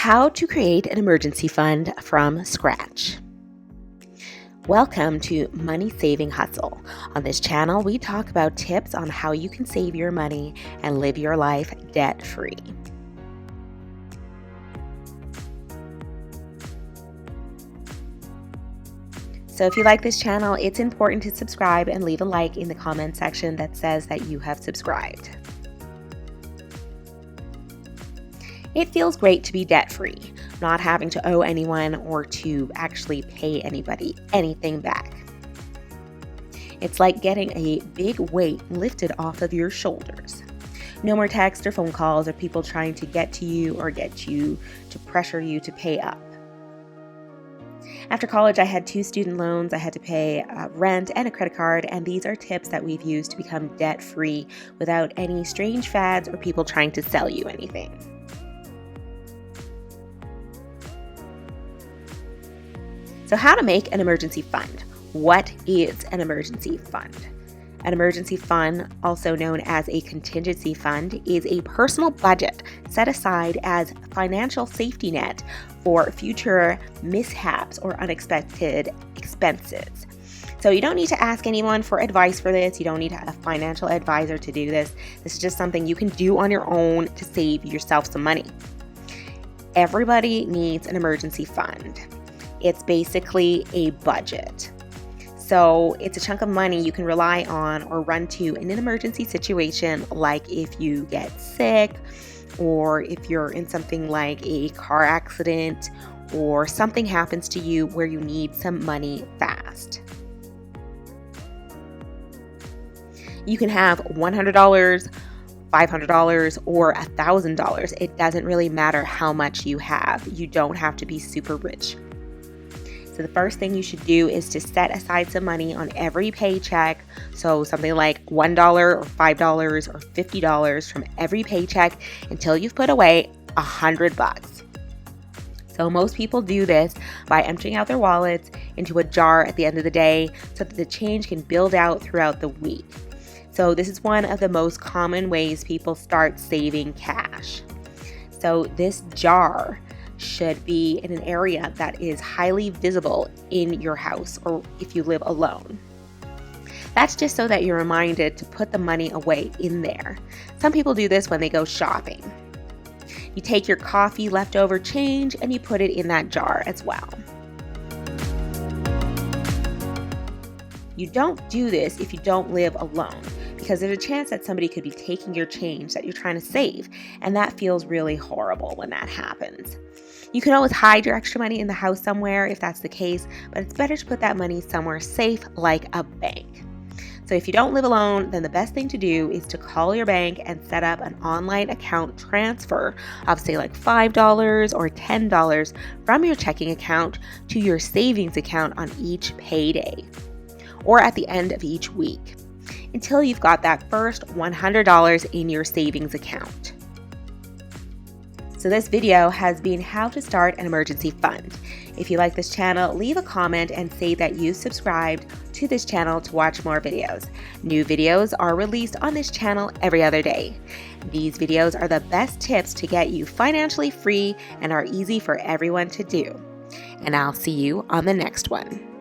How to create an emergency fund from scratch. Welcome to Money Saving Hustle. On this channel, we talk about tips on how you can save your money and live your life debt-free. So if you like this channel, it's important to subscribe and leave a like in the comment section that says that you have subscribed. It feels great to be debt-free, not having to owe anyone or to actually pay anybody anything back. It's like getting a big weight lifted off of your shoulders. No more text or phone calls or people trying to get to you or get you to pressure you to pay up. After college, I had 2 student loans. I had to pay rent and a credit card, and these are tips that we've used to become debt-free without any strange fads or people trying to sell you anything. So how to make an emergency fund. What is an emergency fund? An emergency fund, also known as a contingency fund, is a personal budget set aside as a financial safety net for future mishaps or unexpected expenses. So you don't need to ask anyone for advice for this. You don't need a financial advisor to do this. This is just something you can do on your own to save yourself some money. Everybody needs an emergency fund. It's basically a budget. So it's a chunk of money you can rely on or run to in an emergency situation, like if you get sick or if you're in something like a car accident or something happens to you where you need some money fast. You can have $100, $500, or $1,000. It doesn't really matter how much you have. You don't have to be super rich. So the first thing you should do is to set aside some money on every paycheck. So something like $1 or $5 or $50 from every paycheck until you've put away $100. So most people do this by emptying out their wallets into a jar at the end of the day so that the change can build out throughout the week. So this is one of the most common ways people start saving cash. So this jar should be in an area that is highly visible in your house or if you live alone. That's just so that you're reminded to put the money away in there. Some people do this when they go shopping. You take your coffee leftover change and you put it in that jar as well. You don't do this if you don't live alone, because there's a chance that somebody could be taking your change that you're trying to save, and that feels really horrible when that happens. You can always hide your extra money in the house somewhere if that's the case, but it's better to put that money somewhere safe like a bank. So if you don't live alone, then the best thing to do is to call your bank and set up an online account transfer of say like $5 or $10 from your checking account to your savings account on each payday or at the end of each week until you've got that first $100 in your savings account. So this video has been how to start an emergency fund. If you like this channel, leave a comment and say that you subscribed to this channel to watch more videos. New videos are released on this channel every other day. These videos are the best tips to get you financially free and are easy for everyone to do. And I'll see you on the next one.